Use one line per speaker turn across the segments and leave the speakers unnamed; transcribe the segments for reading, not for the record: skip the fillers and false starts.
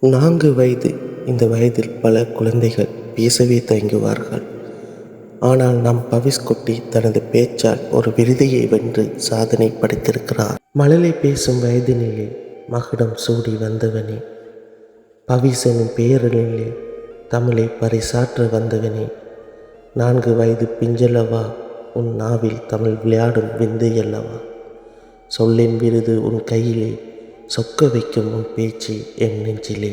4 வயது. இந்த வயதில் பல குழந்தைகள் பேசவே தயங்குவார்கள். ஆனால் நம் பவிஸ் குட்டி தனது பேச்சால் ஒரு விருதையை வென்று சாதனை படைத்திருக்கிறார். மழலை பேசும் வயதினிலே மகுடம் சூடி வந்தவனே, பவிஸ் எனும் பெயரினிலே தமிழை பறைசாற்ற வந்தவனே, 4 வயது பிஞ்சல்லவா, உன் நாவில் தமிழ் விளையாடும் விந்தையல்லவா, சொல்லின் விருது உன் கையிலே, சொக்க வைக்கும் உன் பேச்சு என் நெஞ்சிலே.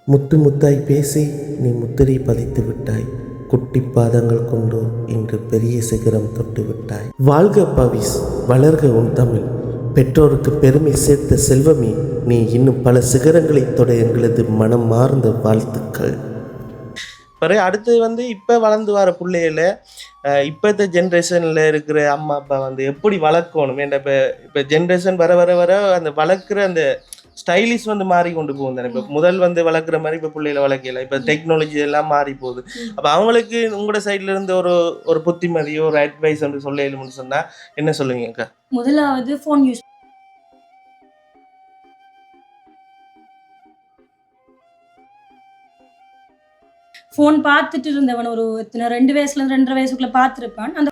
முத்து முத்தாய் பேசி நீ முத்திரை பதித்து விட்டாய், குட்டி பாதங்கள் கொண்டு இன்று பெரிய சிகரம் தொட்டு விட்டாய். வாழ்க பவிஸ், வளர்க உன் தமிழ், பெற்றோருக்கு பெருமை சேர்த்த செல்வமே, நீ இன்னும் பல சிகரங்களை தொட எங்களது மனம் மார்ந்த வாழ்த்துக்கள்.
பிறகு அடுத்தது இப்போ வளர்ந்து வர பிள்ளைகள இப்போத்த ஜென்ரேஷனில் இருக்கிற அம்மா அப்பா எப்படி வளர்க்கணும். ஏன்னா இப்போ ஜென்ரேஷன் வர வர வர அந்த வளர்க்குற அந்த ஸ்டைலிஷ் மாறி கொண்டு போகும் தானே. இப்போ முதல் வளர்க்குற மாதிரி இப்போ பிள்ளைகளை வளர்க்கல. இப்போ டெக்னாலஜி எல்லாம் மாறி போகுது. அப்போ அவங்களுக்கு உங்களோட சைட்ல இருந்து ஒரு புத்திமதியோ ஒரு அட்வைஸ் சொல்லணும்னு சொன்னால் என்ன சொல்லுவீங்க அக்கா?
முதலாவது ஃபோன் யூஸ் ஃபோன் பார்த்துட்டு இருந்தவன் ஒரு 2 வயசுல 2.5 வயசுக்குள்ள பார்த்துருப்பான். அந்த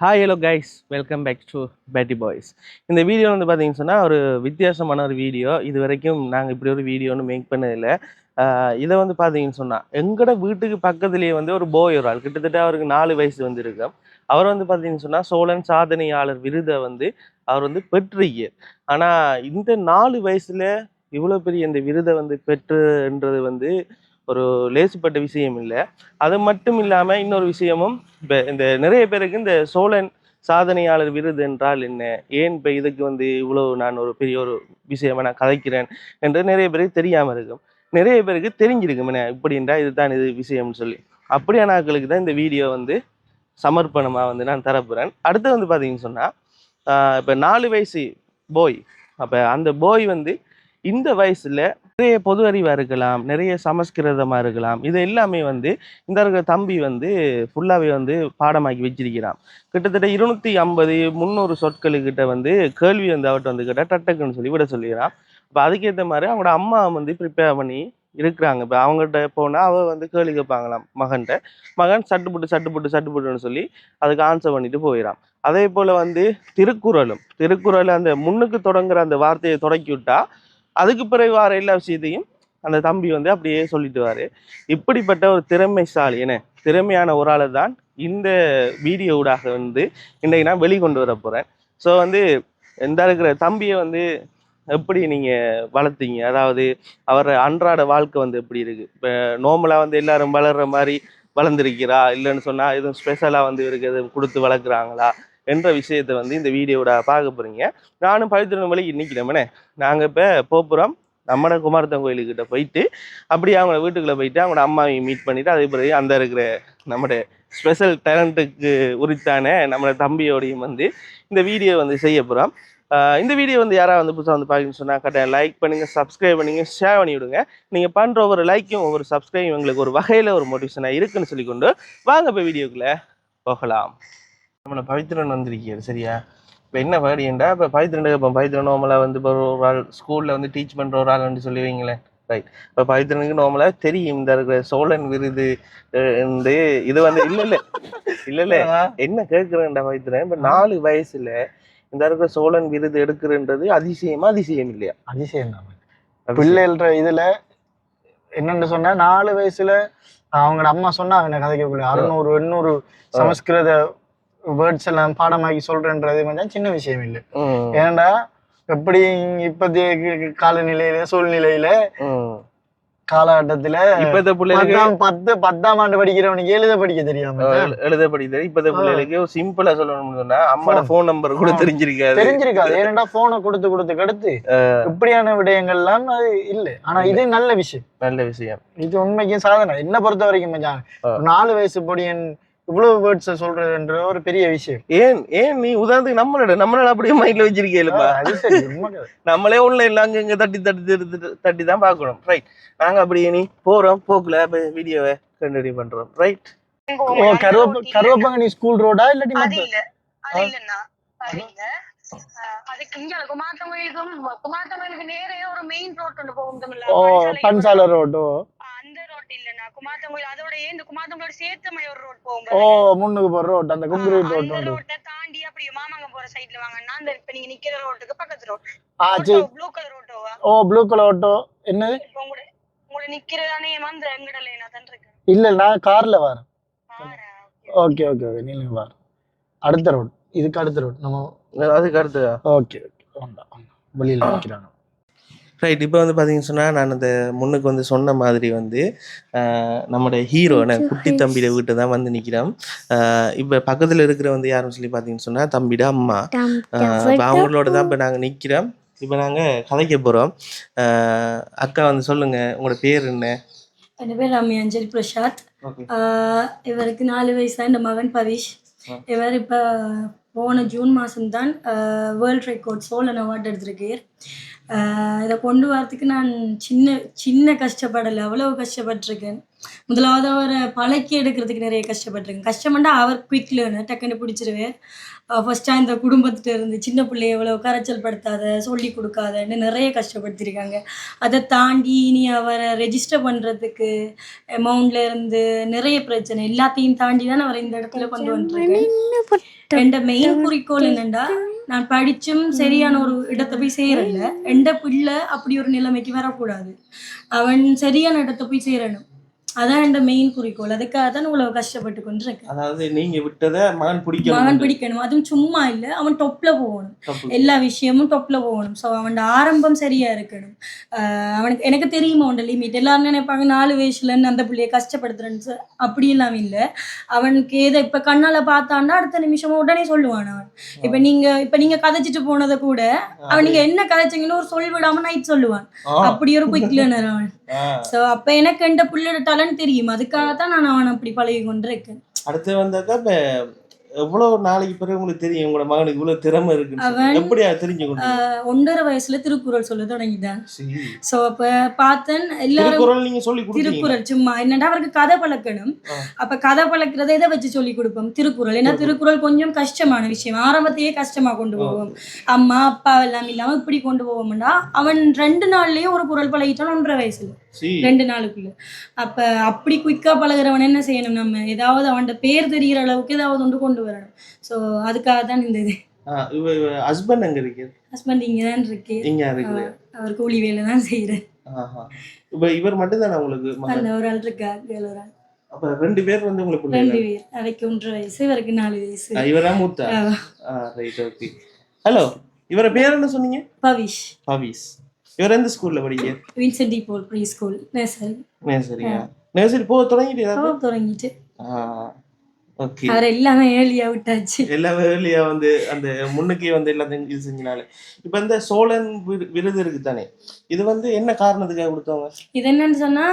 hi hello guys, welcome back to Betty boys. இந்த வீடியோ பார்த்தீங்கன்னு சொன்னால் ஒரு வித்தியாசமான ஒரு வீடியோ. இது வரைக்கும் நாங்கள் இப்படி ஒரு வீடியோன்னு மேக் பண்ணதில்லை. இதை பார்த்தீங்கன்னு சொன்னால் எங்களோட வீட்டுக்கு பக்கத்துலேயே ஒரு போய் ஒரு ஆள், கிட்டத்தட்ட அவருக்கு 4 வயசு இருக்கும். அவர் பார்த்தீங்கன்னு சொன்னால் சோழன் சாதனையாளர் விருதை அவர் பெற்றிருக்கார். ஆனால் இந்த 4 வயசுல இவ்வளோ பெரிய இந்த விருதை பெற்றுன்றது ஒரு லேசுப்பட்ட விஷயம் இல்லை. அது மட்டும் இல்லாமல் இன்னொரு விஷயமும், இப்போ இந்த நிறைய பேருக்கு இந்த சோழன் சாதனையாளர் விருது என்றால் என்ன, ஏன் இப்போ இதுக்கு இவ்வளோ நான் ஒரு பெரிய ஒரு விஷயமா நான் கதைக்கிறேன் என்று நிறைய பேருக்கு தெரியாமல் இருக்கும். நிறைய பேருக்கு தெரிஞ்சிருக்கும் என்ன இப்படின்றா இதுதான் இது விஷயம்னு சொல்லி. அப்படியான ஆட்களுக்கு தான் இந்த வீடியோ சமர்ப்பணமாக நான் தரப்புறேன். அடுத்து பார்த்தீங்கன்னு சொன்னால் இப்போ 4 வயசு போய், அப்போ அந்த போய் இந்த வயசுல நிறைய பொது அறிவாக இருக்கலாம், நிறைய சமஸ்கிருதமாக இருக்கலாம். இது எல்லாமே இந்த இருக்கிற தம்பி ஃபுல்லாகவே பாடமாக்கி வச்சிருக்கிறான். கிட்டத்தட்ட 250-300 சொற்களுக்கிட்ட கேள்வி அவர்கிட்ட கேட்டால் டக்குன்னு சொல்லி விட சொல்லிக்கிறான். இப்போ அதுக்கேற்ற மாதிரி அவங்களோட அம்மா ப்ரிப்பேர் பண்ணி இருக்கிறாங்க. இப்போ அவங்ககிட்ட போனால் அவள் கேள்வி கேட்பாங்களாம் மகன் சட்டுப்புட்டுன்னு சொல்லி அதுக்கு ஆன்சர் பண்ணிட்டு போயிடான். அதே போல் திருக்குறள் அந்த முன்னுக்கு தொடங்குற அந்த வார்த்தையை தொடக்கி விட்டா அதுக்கு பிறகு வர எல்லா விஷயத்தையும் அந்த தம்பி அப்படியே சொல்லிட்டுவாரு. இப்படிப்பட்ட ஒரு திறமைசாலி திறமையான ஒரு ஆளை தான் இந்த வீடியோ ஊடாக இன்றைக்கு நான் வெளிக்கொண்டு வர போகிறேன். ஸோ இந்த இருக்கிற தம்பியை எப்படி நீங்கள் வளர்த்தீங்க, அதாவது அவர் அன்றாட வாழ்க்கை எப்படி இருக்குது, இப்போ நார்மலாக எல்லாரும் வளர்கிற மாதிரி வளர்ந்துருக்கிறா, இல்லைன்னு சொன்னால் எதுவும் ஸ்பெஷலாக இவருக்கு எதுவும் கொடுத்து வளர்க்குறாங்களா என்ற விஷயத்தை இந்த வீடியோவோட பார்க்க போகிறீங்க. நானும் பவித்ரன் நிற்கிறேன். நாங்கள் இப்போ போப்புறம் நம்மட குமாரத்தன் கோயிலுக்கிட்ட போயிட்டு அப்படியே அவங்க வீட்டுக்குள்ளே போயிட்டு அவங்களோட அம்மாவையும் மீட் பண்ணிவிட்டு அதே பிறகு அந்த இருக்கிற நம்மளோட ஸ்பெஷல் டேலண்ட்டுக்கு உரித்தான நம்மளோட தம்பியோடையும் இந்த வீடியோ செய்ய போகிறோம். இந்த வீடியோ யாராவது புதுசாக பார்க்கணும்னு சொன்னால் கட்டாயம் லைக் பண்ணுங்கள், சப்ஸ்கிரைப் பண்ணுங்கள், ஷேர் பண்ணி விடுங்க. நீங்கள் பண்ணுற ஒவ்வொரு லைக்கும் ஒவ்வொரு சப்ஸ்கிரைபும் எங்களுக்கு ஒரு வகையில் ஒரு மோட்டிவேஷனாக இருக்குன்னு சொல்லிக்கொண்டு வாங்க இப்போ வீடியோக்குள்ளே போகலாம். நம்மளை பவித்ரன் வந்திருக்காரு சரியா. இப்போ என்ன பாடியண்டா, இப்போ பவித்ரன் இப்போ பவித்ரன் நார்மலாக இப்போ ஒரு ஆள் ஸ்கூலில் டீச் பண்ணுற ஒரு ஆள் சொல்லி வைங்களேன், ரைட். இப்போ பவித்ரனுக்கு நார்மலாக தெரியும் இந்த இருக்கிற சோழன் விருது இது இல்லை என்ன கேட்குறேன்டா பவித்ரன், இப்போ 4 வயசுல இந்த இருக்கிற சோழன் விருது எடுக்கிறன்றது அதிசயம் இல்லையா?
அதிசயம் தான். பிள்ளைன்ற இதுல என்னன்னு சொன்னா 4 வயசுல அவங்க அம்மா சொன்னாங்க கதைக்கக்குள்ள 600-800 சமஸ்கிருத வேர்ட்ஸ் எல்லாம் பாடமாக்கி சொல்றேன்றது கொஞ்சம் சின்ன விஷயம் இல்லை. ஏன்னா எப்படி இப்போதைய காலநிலையில சூழ்நிலையில காலகட்டத்துல இப்ப 10ஆம் ஆண்டு படிக்கிறவனுக்கு எழுத படிக்க தெரியாம
இப்ப பிள்ளைகளுக்கு சிம்பிளா சொல்லணும்னு சொன்னா அம்மாவோட போன் நம்பர் கூட தெரிஞ்சிருக்காது.
ஏன்னா போனை கொடுத்து கடுத்து இப்படியான விடயங்கள்லாம் அது இல்லை. ஆனா இது நல்ல விஷயம், இது உண்மைக்கும் சாதனை. என்ன பொறுத்த வரைக்கும் 4 வயசு பொடியன் இவ்வளவு வேர்ட்ஸ் சொல்றதுன்ற ஒரு பெரிய விஷயம்.
ஏன் நீ உதாரணத்துக்கு நம்மளோட அப்படியே மைண்ட்ல வச்சிருக்கேன்ப்பா. நம்மளே ஒண்ணு இல்லை, அங்க தட்டி தான் பார்க்கணும், ரைட். நாங்க அப்படியே நீ போறோம் போக்குல வீடியோவை கண்டினியூ பண்றோம், ரைட்.
ஓ கருவப்பங்கனி ஸ்கூல் ரோடா இல்லாட்டி
அது இல்ல அது இல்லன்னா அது இல்ல அதுக்கு இங்க குமாரத்தமிழுக்கு நேரே ஒரு மெயின் ரோட் ஒன்று போகும்
பன்சால ரோடு
அந்த ரோட் இல்லன்னா குமாரத்தமிழ் அதோட இந்த குமாரத்தமிழோட சேர்த்தமை ஒரு ரோட் போகும்
முன்னுக்கு போற ரோட் அந்த குங்குரேட் ரோட்
அந்த ரோட்டை தாண்டி அப்படி மாமாங்க போற சைடுல வாங்கன்னா அந்த இப்ப நீங்க நிக்கிற ரோட்டுக்கு பக்கத்து ரோட் ப்ளூ கலர் ரோட்டோவா
ப்ளூ கலர் ஆட்டோ என்னது
உங்களை நிக்கிறதானே வந்து எங்கடல நான் தான் இருக்கேன்
இல்ல நான் கார்ல வரேன் ஓகே நீங்க வாங்க அடுத்த ரோட் இதுக்கு அடுத்த ரோட் நம்ம
அதுக்கு அடுத்து
ஓகே வெளியில நிக்கிறாங்க
ரைட். இப்போ வந்து பார்த்தீங்கன்னு சொன்னால் நான் அந்த முன்னுக்கு வந்து சொன்ன மாதிரி வந்து நம்முடைய ஹீரோ குட்டி தம்பியோட வீட்டை தான் வந்து நிற்கிறோம். இப்போ பக்கத்தில் இருக்கிற வந்து யாருன்னு சொல்லி பார்த்தீங்கன்னு சொன்னால் தம்பியோட அம்மா. இப்போ அவங்களோட தான் இப்போ நாங்கள் நிற்கிறோம். இப்போ நாங்கள் கதைக்க போகிறோம். அக்கா வந்து சொல்லுங்கள் உங்களோட பேர் என்ன?
என் பேர் ரம்யாஞ்சலி பிரசாத். இவருக்கு 4 வயசு தான். இந்த மகன் பவிஷ். இவர் இப்போ போன ஜூன் மாதம்தான் வேர்ல்ட் ரெக்கார்ட் சோலன் அவார்டு எடுத்திருக்கார். இதை கொண்டு வரதுக்கு நான் சின்ன கஷ்டப்படலை, அவ்வளோ கஷ்டப்பட்டிருக்கேன். முதலாவது அவரை பழக்கி எடுக்கிறதுக்கு நிறைய கஷ்டப்பட்டிருக்கேன். கஷ்டப்பட்டா அவர் குவிக் லேர்னர் டக்குன்னு பிடிச்சிருவேன். ஃபஸ்ட்டாக இந்த குடும்பத்திட்ட இருந்து சின்ன பிள்ளைய எவ்வளோ கரைச்சல் படுத்தாத சொல்லி கொடுக்காதன்னு நிறைய கஷ்டப்படுத்தியிருக்காங்க. அதை தாண்டி இனி அவரை ரெஜிஸ்டர் பண்ணுறதுக்கு அமௌண்ட்லேருந்து நிறைய பிரச்சனை எல்லாத்தையும் தாண்டி தான் அவரை இந்த இடத்துல கொண்டு வந்துருக்கேன். என் மெயின் குறிக்கோள் என்னென்னா, நான் படிச்சும் சரியான ஒரு இடத்த போய் சேரல. எந்த பிள்ளை அப்படி ஒரு நிலைமைக்கு வரக்கூடாது. அவன் சரியான இடத்த போய் சேரணும். அதான் என் மெயின் குறிக்கோள். அதுக்காக தான் இவ்வளவு கஷ்டப்பட்டு கொண்டு இருக்கேன்.
அதாவது நீங்க விட்டதை மகன்
பிடிக்கணும். அதுவும் சும்மா இல்லை, அவன் டொப்ல போகணும். எல்லா விஷயமும் டொப்ல போகணும். ஸோ அவன் ஆரம்பம் சரியா இருக்கணும். அவனுக்கு எனக்கு தெரியுமா அவன் லிமிட். எல்லாரும் நினைப்பாங்க 4 வயசுலன்னு அந்த பிள்ளைய கஷ்டப்படுத்துறேன்னு. அப்படி எல்லாம் இல்லை. அவனுக்கு ஏதோ இப்ப கண்ணால பார்த்தான்னா அடுத்த நிமிஷமா உடனே சொல்லுவான் அவன். இப்ப நீங்க கதைச்சிட்டு போனதை கூட அவன் நீங்க என்ன கதைச்சிங்கன்னு ஒரு சொல் விடாம நைட் சொல்லுவான். அப்படி ஒரு குயிக் லேர்னர் அவன். ஸோ அப்ப எனக்கு எந்த பிள்ளையோட தெரியும். அதுக்காகத்தான் நான் அவன் அப்படி பழகி கொண்டிருக்கேன். அடுத்து
வந்தாக்கா இப்ப எவ்வளவு நாளைக்கு பிறகு உங்களுக்கு தெரியும் உங்களோட மகனுக்கு இவ்வளவு திறமை இருக்கு? எப்படியா தெரிஞ்சு
1.5 வயசுல திருக்குறள் சொல்ல தொடங்கிட்டான். சோ அப்ப பார்த்தேன் எல்லாரும் திருக்குறள் சும்மா என்னடா அவருக்கு கதை பழக்கணும். அப்ப கதை பழக்கிறத இதை வச்சு சொல்லி கொடுப்போம் திருக்குறள். ஏன்னா திருக்குறள் கொஞ்சம் கஷ்டமான விஷயம். ஆரம்பத்தையே கஷ்டமா கொண்டு போவோம். அம்மா அப்பா எல்லாம் இல்லாம இப்படி கொண்டு போவோம்னா அவன் 2 நாள்லயே ஒரு குறள் பழகிட்டான் 1.5 வயசுல 2 நாளுக்குள்ள. அப்ப அப்படி குயிக்கா பழகிறவன் என்ன செய்யணும்? நம்ம ஏதாவது அவன் பேர் தெரிகிற அளவுக்கு ஏதாவது ஒன்று கொண்டு வரணும். ஸோ அதுக்காக தான் இந்த இது.
ஹஸ்பண்ட் எங்க இருக்கு?
ஹஸ்பண்ட் இங்க தான் இருக்கு. அவர் கூலி வேலை தான் செய்யறேன்.
இப்ப இவர் மட்டும் தானே உங்களுக்கு?
அந்த ஒரு ஆள் இருக்கா, கேர்ள் ஒரு ஆள்.
அப்ப 2 பேர் வந்து உங்களுக்கு?
2 பேர். அவருக்கு 1.5 வயசு, இவருக்கு 4 வயசு.
இவரா மூத்தா? Right, okay. ஹலோ, இவர பேர் என்ன சொன்னீங்க?
பவிஷ்.
இவர் எந்த ஸ்கூல்ல படிக்க?
வின்சென்ட் டி போல் ப்ரீ ஸ்கூல்
நர்சரியா? நர்சரி போக தொடங்கிட்டு. ஓகே.
அவர் எல்லாமே ஏர்லியா விட்டாச்சு.
எல்லாமே ஏர்லியா வந்து அந்த முன்னுக்கே வந்து எல்லாத்தையும் இது செஞ்சனால. இப்போ இந்த சோழன் விருது இருக்கு தானே, இது வந்து என்ன காரணத்துக்காக கொடுத்தவங்க? இது
என்னன்னு சொன்னா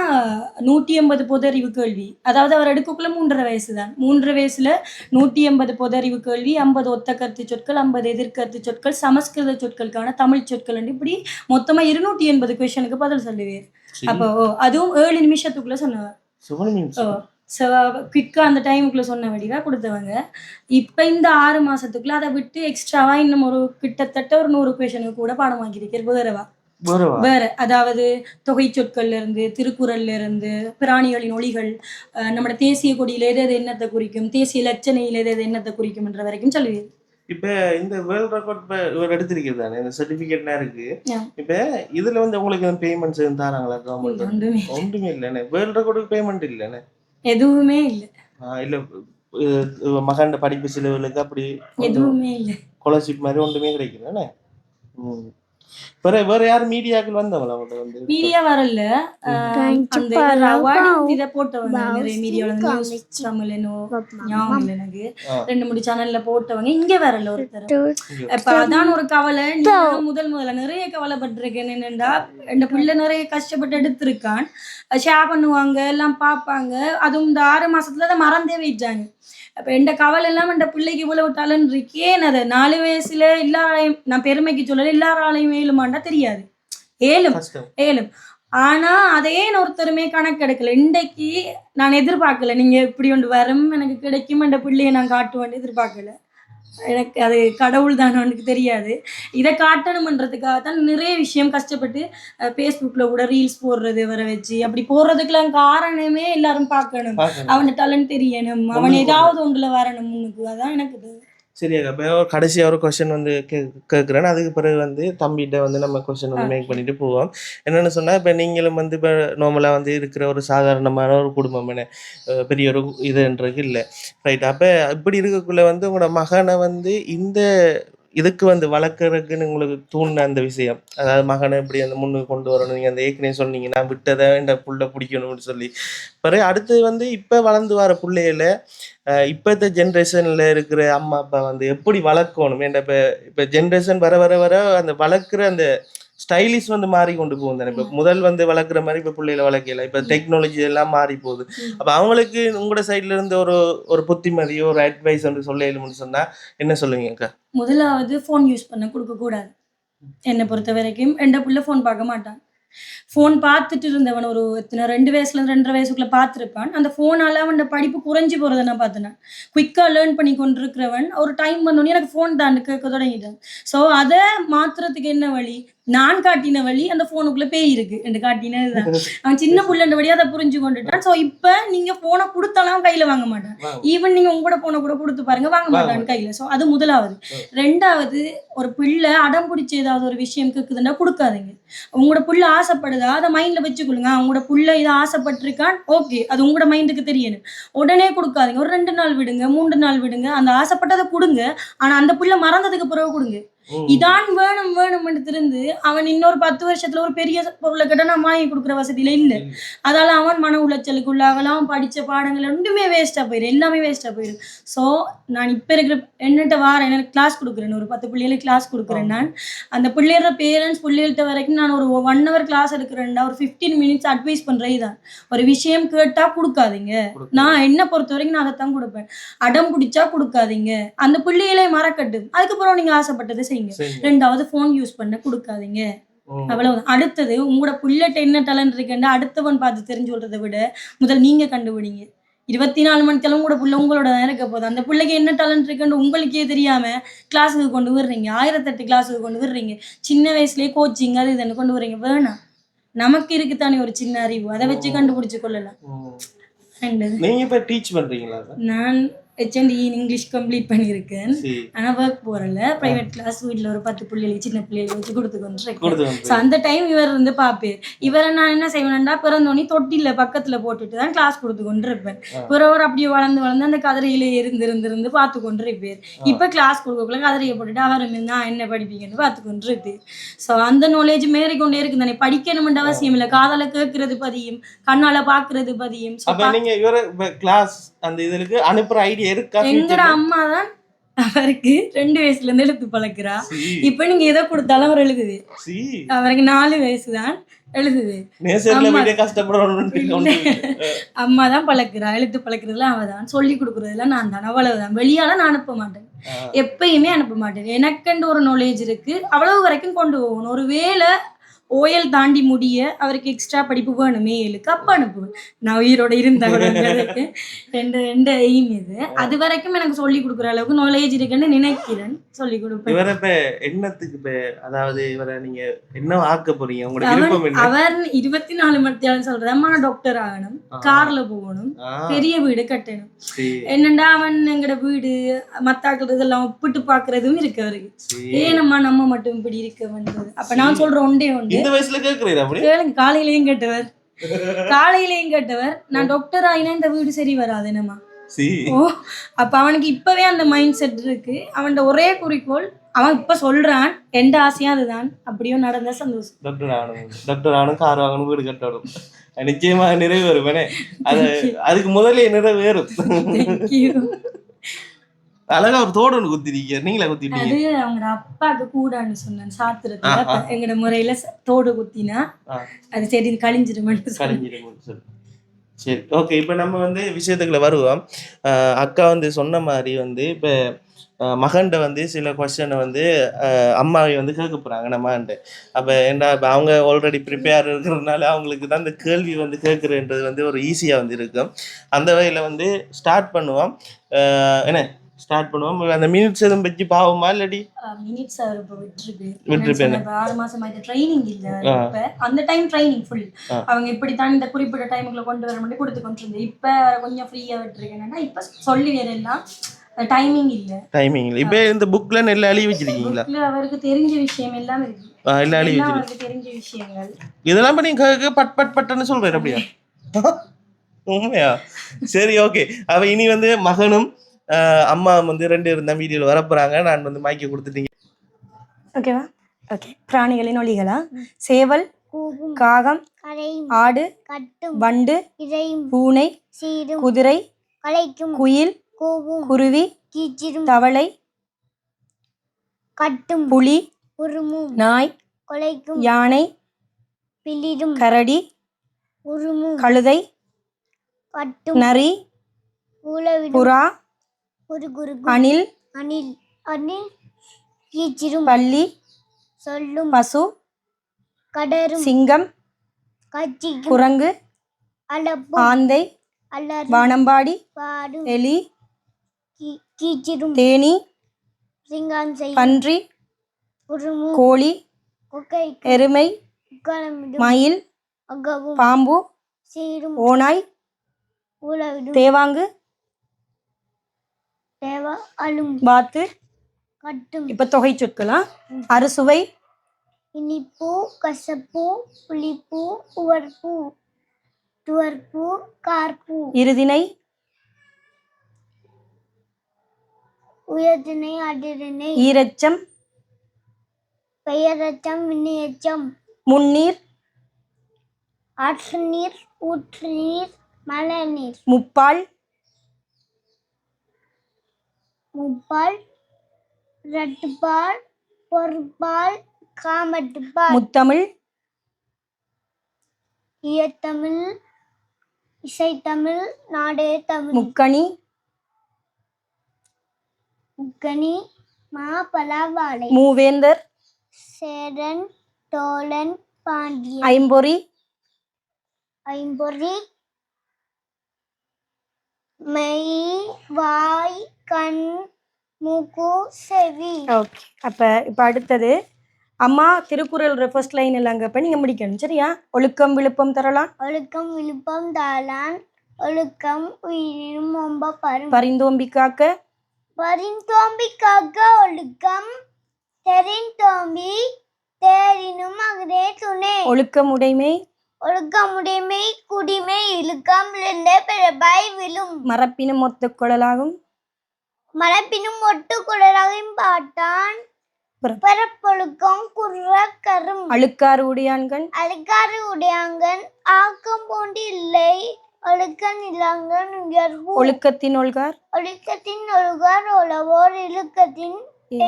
180 பொது அறிவு கேள்வி. அதாவது அவர் எடுக்கக்குள்ள 3.5 வயசு தான். 3.5 வயசுல 180 பொது அறிவு கேள்வி, 50 ஒத்த கருத்து சொற்கள், 50 எதிர்கருத்து சொற்கள், சமஸ்கிருத சொற்களுக்கான தமிழ் சொற்கள், இப்படி மொத்தமா 280 கொஸ்டினுக்கு பதில் சொல்லுவார். அப்போ அதுவும் 7 நிமிஷத்துக்குள்ள சொன்னவர். ஸோ குவிக்காக அந்த டைமுக்குள்ளே சொன்ன வடிவாக கொடுத்தவங்க. இப்போ இந்த 6 மாதத்துக்குள்ளே அதை விட்டு எக்ஸ்ட்ராவாக இன்னும் ஒரு கிட்டத்தட்ட ஒரு 100 கொஷனுக்கு கூட பாடமாக்கியிருக்கார். வேற அதாவது தொகை சொற்கள்ல இருந்து, திருக்குறள்ல இருந்து, பிராணிகளின் ஒலிகள், நம்மளோட தேசிய கொடியில எது என்னத்தை குறிக்கும், தேசிய லட்சணையில எது என்னத்தை குறிக்கும் என்ற வரைக்கும் சொல்லுவீங்க.
இப்ப இந்த வேர்ல்ட் ரெக்கார்ட் இவர் எடுத்திருக்கிறது தானே, இந்த சர்டிபிகேட்னா இருக்கு. இப்ப இதுல வந்து உங்களுக்கு பேமெண்ட்ஸ் தராங்களா கவர்மெண்ட்? ஒன்றுமே இல்லைண்ணே. வேர்ல்ட் ரெக்கார்டுக்கு பேமெண்ட் இல்லைண்ணே,
எதுவுமே இல்லை.
இல்ல மகன் படிப்பு செலவுகளுக்கு அப்படி
எதுவுமே இல்லை.
ஸ்காலர்ஷிப் மாதிரி ஒன்றுமே கிடைக்கல. வேற யாரும் மீடியாக்கள் வந்தவங்களா? வந்து மீடியா வரல. அந்த அவார்ட் இத போட்டவங்க நிறைய மீடியால நியூஸ் தமிழ்னோ ஞாபகம் இல்லை எனக்கு. 2-3 சேனல்ல போட்டவங்க இங்க வரல ஒருத்தர். இப்ப அதான் ஒரு கவலை. முதல்ல நிறைய கவலைப்பட்டிருக்கேன். என்னன்னா இந்த பிள்ளை நிறைய கஷ்டப்பட்டு எடுத்திருக்கான். ஷேர் பண்ணுவாங்க, எல்லாம் பார்ப்பாங்க. அதுவும் இந்த 6 மாசத்துல அதை மறந்தே வைட்டாங்க. அப்போ எந்த கவலை இல்லாமல் இந்த பிள்ளைக்கு இவ்வளவு டேலண்ட் இருக்கே. அதை 4 வயசுல எல்லாரையும் நான் பெருமைக்கு சொல்லலை, எல்லாராலையும் ஏழுமாண்டா தெரியாது. ஏழும்
ஆனா அதையே ஒருத்தருமே கணக்கெடுக்கல. இன்றைக்கு நான் எதிர்பார்க்கல நீங்க இப்படி ஒன்று வரும் எனக்கு கிடைக்கும் என்ற பிள்ளையை நான் காட்டுவேன்னு எதிர்பார்க்கல. எனக்கு அது கடவுள் தானோ எனக்கு தெரியாது. இதை காட்டணுமன்றதுக்காக தான் நிறைய விஷயம் கஷ்டப்பட்டு ஃபேஸ்புக்ல கூட ரீல்ஸ் போடுறது வர வச்சு அப்படி போடுறதுக்கெல்லாம் காரணமே எல்லாரும் பார்க்கணும், அவன் டேலண்ட் தெரியணும், அவன் ஏதாவது ஒன்றுல வரணும் முன்னுக்கு. அதான் எனக்கு இது.
சரியாக்கா. இப்போ ஒரு கடைசியாக ஒரு கொஸ்டின் வந்து கேட்குறேன். அதுக்கு பிறகு வந்து தம்பிகிட்ட வந்து நம்ம கொஸ்டின் வந்து மேக் பண்ணிட்டு போவோம். என்னென்னு சொன்னால், இப்போ நீங்களும் வந்து இப்போ நார்மலாக வந்து இருக்கிற ஒரு சாதாரணமான ஒரு குடும்பம் என்ன பெரிய ஒரு இதுன்றது இல்லை, ரைட்? அப்போ இப்படி இருக்கக்குள்ள வந்து உங்களோட மகனை வந்து இந்த இதுக்கு வந்து வளர்க்குறதுக்குன்னு உங்களுக்கு தூண்டின அந்த விஷயம், அதாவது மகனை இப்படி அந்த முன்னுக்கு கொண்டு வரணும், நீங்கள் அந்த ஏற்கனவே சொன்னீங்க நான் விட்டதை இந்த புள்ள பிடிக்கணும்னு சொல்லி. பிறகு அடுத்தது வந்து இப்போ வளர்ந்து வர பிள்ளைகள இப்போத்த ஜென்ரேஷனில் இருக்கிற அம்மா அப்பா வந்து எப்படி வளர்க்கணும்? ஏன்டா இப்போ ஜென்ரேஷன் வர வர வர அந்த வளர்க்குற அந்த ஸ்டைலிஷ் வந்து மாறி கொண்டு போகும் தானே. இப்போ முதல் வந்து வளர்க்குற மாதிரி இப்போ பிள்ளைகளை வளர்க்கல, இப்போ டெக்னாலஜி எல்லாம் மாறி போகுது. அப்போ அவங்களுக்கு உங்களோட சைட்ல இருந்து ஒரு ஒரு புத்திமதியோ ஒரு அட்வைஸ் வந்து சொல்லணும்னு சொன்னா என்ன சொல்லுவீங்கக்கா?
முதலாவது ஃபோன் யூஸ் பண்ண கொடுக்கக்கூடாது. என்னை பொறுத்த வரைக்கும் எந்த பிள்ளை ஃபோன் பார்க்க மாட்டான். ஃபோன் பார்த்துட்டு இருந்தவன் ஒரு எத்தனை 2 வயசுல 2.5 வயசுக்குள்ள பார்த்துருப்பான். அந்த ஃபோனால அவன் படிப்பு குறைஞ்சி போறதை நான் பார்த்தேன். குயிக்கா லேர்ன் பண்ணி கொண்டு இருக்கிறவன் ஒரு டைம் வந்தோடனே எனக்கு ஃபோன் தான் கேட்க தொடங்கிட்டான். ஸோ அதை மாத்துறதுக்கு என்ன வழி? நான் காட்டின வழி அந்த ஃபோனுக்குள்ள பேய் இருக்கு என்று காட்டினதுதான். அவன் சின்ன புள்ளன்ற வழியா அதை புரிஞ்சு கொண்டுட்டான். ஸோ இப்போ நீங்க ஃபோனை கொடுத்தாலும் கையில வாங்க மாட்டான். ஈவன் நீங்க உங்களோட ஃபோனை கூட கொடுத்து பாருங்க, வாங்க மாட்டான் கையில. ஸோ அது முதலாவது. ரெண்டாவது, ஒரு பிள்ளை அடம் பிடிச்சி ஏதாவது ஒரு விஷயம் கேட்குதுன்னா கொடுக்காதீங்க. உங்களோட புள்ள ஆசைப்படுதா அதை மைண்ட்ல வச்சுக்கொள்ளுங்க. அவங்களோட புள்ள இதை ஆசைப்பட்டிருக்கான், ஓகே, அது உங்களோட மைண்டுக்கு தெரியணும். உடனே கொடுக்காதீங்க. ஒரு 2 நாள் விடுங்க, 3 நாள் விடுங்க. அந்த ஆசைப்பட்டதை கொடுங்க. ஆனா அந்த புள்ள மறந்ததுக்கு பிறகு கொடுங்க. இதான் வேணும் வேணும்னு திருந்து அவன் இன்னொரு 10 வருஷத்துல ஒரு பெரிய பொருளை கிட்ட நான் வாங்கி கொடுக்குற வசதியில இல்லை. அதால அவன் மன உளைச்சலுக்கு உள்ளாகலாம். அவன் படிச்ச பாடங்கள் ரெண்டுமே வேஸ்டா போயிடும், எல்லாமே வேஸ்டா போயிடும். ஸோ நான் இப்ப இருக்கிற என்னட்ட எனக்கு கிளாஸ் கொடுக்குறேன், ஒரு 10 பிள்ளைகளுக்கு கிளாஸ் கொடுக்குறேன். நான் அந்த பிள்ளைகள பேரண்ட்ஸ் பிள்ளைகள்கிட்ட வரைக்கும் நான் ஒரு 1 hour கிளாஸ் எடுக்கிறேன்டா, ஒரு 15 minutes அட்வைஸ் பண்றது தான். ஒரு விஷயம் கேட்டா கொடுக்காதீங்க. நான் என்ன பொறுத்த வரைக்கும் நான் அதைத்தான் கொடுப்பேன். அடம் பிடிச்சா கொடுக்காதீங்க. அந்த பிள்ளைகளை மறக்கட்டும், அதுக்கப்புறம் நீங்க ஆசைப்பட்டதை செய்யுங்க. ரெண்டாவது, போன் யூஸ் பண்ண கொடுக்காதீங்க. அவ்வளவுதான். அடுத்தது, உங்களோட புள்ளட்ட என்ன டேலண்ட் இருக்குன்னு அடுத்தவன் பார்த்து தெரிஞ்சு கொள்றதை விட முதல் நீங்க கண்டுபிடிங்க. 24 மணி நேரம் கூட புள்ள உங்களோட தான் இருக்க போகுது. அந்த பிள்ளைக்கு என்ன டேலண்ட் இருக்குன்னு உங்களுக்கே தெரியாம கிளாஸுக்கு கொண்டு விடுறீங்க, 1008 கிளாஸுக்கு கொண்டு விடுறீங்க. சின்ன வயசுலயே கோச்சிங் அது இதுன்னு கொண்டு வர்றீங்க. வேணாம், நமக்கு இருக்குத்தானே ஒரு சின்ன அறிவு, அதை வச்சு கண்டுபிடிச்சு கொள்ளலாம்.
நீங்க இப்ப டீச் பண்றீங்களா? நான்
HND இங்கிலீஷ் கம்ப்ளீட் பண்ணியிருக்கேன். ஆனால் ஒர்க் போகிறல, ப்ரைவேட் கிளாஸ் வீட்டில் ஒரு 10 பிள்ளைகளுக்கு சின்ன பிள்ளைகளுக்கு வச்சு கொடுத்துக்கொண்டு. ஸோ அந்த டைம் இவர் இருந்து பார்ப்பேன். இவரை நான் என்ன செய்வேன்டா, பிறந்தோடனே தொட்டியில் பக்கத்தில் போட்டுட்டு தான் கிளாஸ் கொடுத்து கொண்டு இருப்பேன். பிறவர் அப்படியே வளர்ந்து வளர்ந்து அந்த கதிரையில இருந்து பார்த்து கொண்டு இருப்பேன். இப்போ கிளாஸ் கொடுக்கக்குள்ள கதிரையை போட்டுட்டு அவர் நான் என்ன படிப்பீங்கன்னு பார்த்து கொண்டு இருப்பேன். ஸோ அந்த நாலேஜ் மேறிக்கொண்டே இருக்கு தானே. படிக்கணும்ன்ற அவசியம் இல்லை, காதால கேட்கறது பதியும், கண்ணால பாக்குறது பதியும்.
அந்த இதுக்கு அனுப்புற ஐடியா இருக்கா?
எங்கட அம்மா தான் அவருக்கு 2 வயசுல இருந்து எழுத்து பழக்கிறா. இப்ப நீங்க எதை கொடுத்தாலும் அவர் எழுதுது. அவருக்கு 4 வயசுதான், எழுதுது. அம்மா தான் பழக்கிறா, எழுத்து பழக்கிறதுல அவதான், சொல்லி கொடுக்கறதுல நான் தான். அவ்வளவுதான். வெளியால நான் அனுப்ப மாட்டேன், எப்பயுமே அனுப்ப மாட்டேன். எனக்குன்னு ஒரு நாலேஜ் இருக்கு, அவ்வளவு வரைக்கும் கொண்டு போகணும். ஒரு வேலை ஓயல் தாண்டி முடிய அவருக்கு எக்ஸ்ட்ரா படிப்பு வேணுமே, 7 அப்ப அனுப்புவேன். நான் உயிரோட இருந்தவர்களுக்கு 2 எய்ம் இது. அது வரைக்கும் எனக்கு சொல்லி கொடுக்குற அளவுக்கு நாலேஜ் இருக்குன்னு நினைக்கிறேன், சொல்லி கொடுப்பேன்.
இவரை இப்ப என்னத்துக்கு, அதாவது இவரை நீங்க என்ன ஆக்க போறீங்க? உங்களுக்கு விருப்பம் என்ன?
அவர் 24 மணித்தியாலும் சொல்றது, அம்மா டாக்டர் ஆகணும், கார்ல போகணும், பெரிய வீடு கட்டணும். என்னண்டா அவன் எங்கட வீடு மத்தாக்கள் இதெல்லாம் ஒப்பிட்டு பாக்குறதும் இருக்கு அவருக்கு. ஏனம்மா நம்ம மட்டும் இப்படி இருக்க வந்தது? அப்ப நான் சொல்றேன் ஒன்றே ஒன்று,
இந்த வயசுல கேக்குறீங்க அப்படி?
காலையிலயும் கேட்டவர் நான் டாக்டர் ஆயினா இந்த வீடு சரி வராது என்னமா. ஓ, அப்ப அவனுக்கு இப்பவே அந்த மைண்ட் செட் இருக்கு. அவன் ஒரே குறிக்கோள், அவன் இப்ப சொல்றான், எந்த ஆசையா அதுதான். அப்படியும் நடந்த சந்தோஷம்.
டாக்டர் ஆகணும், கார் வாங்கணும், வீடு கட்டணும், நிச்சயமா நிறைவேறும். அதுக்கு முதலே நிறைவேறும். அழகா ஒரு தோடு ஒன்று குத்திருக்கீங்க, நீங்களா குத்திட்டீங்க?
அது அவங்க அப்பாவுக்கு கூடான்னு சொன்னேன் சாத்திரத்துல. எங்கட முறையில தோடு குத்தினா அது சரி கழிஞ்சிருமென்னு சொல்லி.
சரி, ஓகே. இப்போ நம்ம வந்து விஷயத்துக்குள்ள வருவோம். அக்கா வந்து சொன்ன மாதிரி வந்து இப்போ மகன்கிட்ட வந்து சில கொஸ்டினை வந்து அம்மாவை வந்து கேட்க போகிறாங்க நம்மன்ட்டு. அப்போ ஏன்டா இப்போ அவங்க ஆல்ரெடி ப்ரிப்பேர் இருக்கிறதுனால அவங்களுக்கு தான் இந்த கேள்வி வந்து கேட்குறன்றது வந்து ஒரு ஈஸியாக வந்து இருக்கும். அந்த வகையில் வந்து ஸ்டார்ட் பண்ணுவோம். என்ன ஸ்டார்ட் பண்ணுவோம். அந்த மினிட்ஸ் எதுவும் வச்சு பாவமா இல்லாடி
மினிட்ஸ் அவர் இப்போ விட்டுருக்கு.
விட்டுருப்பேன்.
இப்போ 6 மாசமா இது ட்ரைனிங் இல்லை. இப்போ அந்த டைம் ட்ரைனிங் ஃபுல் அவங்க இப்படித்தான் இந்த குறிப்பிட்ட டைமுக்குள்ள கொண்டு வர மட்டும் கொடுத்து கொண்டு இருந்தது. இப்போ கொஞ்சம் ஃப்ரீயாக விட்டுருக்கேன். என்னன்னா இப்போ சொல்லி வேற எல்லாம் டைமிங் இல்லை.
இப்போ இந்த புக்ல நெல்ல எழுதி வச்சிருக்கீங்களா?
அவருக்கு தெரிஞ்ச விஷயம் எல்லாம் இருக்கு.
எல்லாம் எழுதி
எல்லாம்
வச்சிருக்கீங்க.
அவருக்கு தெரிஞ்ச விஷயங்கள்
இதெல்லாம் பண்ணி பட் பட் பட்டுன்னு சொல்றேன் அப்படியா? உண்மையா? சரி, ஓகே. அவ இனி வந்து மகனும் அம்மா வந்து 2 இருந்தா வீடியோல வரப்போறாங்க. நான் வந்து மைக்கை கொடுத்துட்டீங்க.
ஓகேவா? ஓகே. பிராணிகளின் ஒலிகளா? சேவல், காகம், ஆடு, வண்டு, பூனை, குதிரை, குயில், குருவி, தவளை, புலி, நாய், யானை, கரடி, கழுதை, நரி, புறா, அணில், பல்லி, பசு, சிங்கம், குரங்கு, ஆந்தை, வானம்பாடி, எலி, தேனி, பன்றி, கோழி, எருமை, மயில், பாம்பு, ஓநாய், தேவாங்கு, வாத்து. இப்ப தொகை சொற்களா? அறுசுவை,
இனிப்பு, கசப்பு, புளிப்பு, உவர்ப்பு, துவர்ப்பு, கார்ப்பு.
இருதினை,
உயர்திணை, அடிதிணை.
ஈரச்சம்,
பெயரச்சம், வினையச்சம்.
முன்னீர்,
ஆற்று நீர், ஊற்று நீர், மழை நீர்.
முப்பால்,
முப்பால், இரட்டுப்பால், பொறுப்பால், காமட்டுப்பால்.
முத்தமிழ்,
இயத்தமிழ், இசைத்தமிழ், நாடே தமிழ்.
முக்கணி,
முக்கணி, மாப்பலா வாழை.
மூவேந்தர்,
சேரன், தோழன், பாண்டியன்.
ஐம்பொறி,
ஐம்பொறி, மெய், வாய், கண், மூக்கு, செவி.
ஓகே. இப்போ அடுத்தது அம்மா திருக்குறள் ஃபர்ஸ்ட் லைன் இல்லைங்க. இப்போ நீங்கள் முடிக்கணும், சரியா? ஒழுக்கம் விழுப்பம் தரலாம்.
ஒழுக்கம் விழுப்பம் தாளான். ஒழுக்கம் உயிரினும் ஒம்ப பரும்.
பரிந்தோம்பி காக்க,
பரிந்தோம்பி காக்க. ஒழுக்கம் தெரிந்தோம்பி தேரினும் அகதே துணை.
ஒழுக்கம் உடைமை,
ஒழுக்கமுடைமை குடிமை. இழுக்கம் இழந்த பிறப்பாய் விழும்.
மரப்பினும் ஒத்த குழலாகும்.
மரப்பினும் ஒட்டு குழலாகும் பாட்டான். பிறப்பொழுக்கம் குற கரும்.
அழுக்காறு உடையான்கண்,
அழுக்காறு உடையாங்கன் ஆக்கம் போன்று இல்லை. ஒழுக்கன் இல்லாங்கன் உயர்வு.
ஒழுக்கத்தின் ஒழுகார்,
ஒழுக்கத்தின் ஒழுகார் உழவோர். இழுக்கத்தின்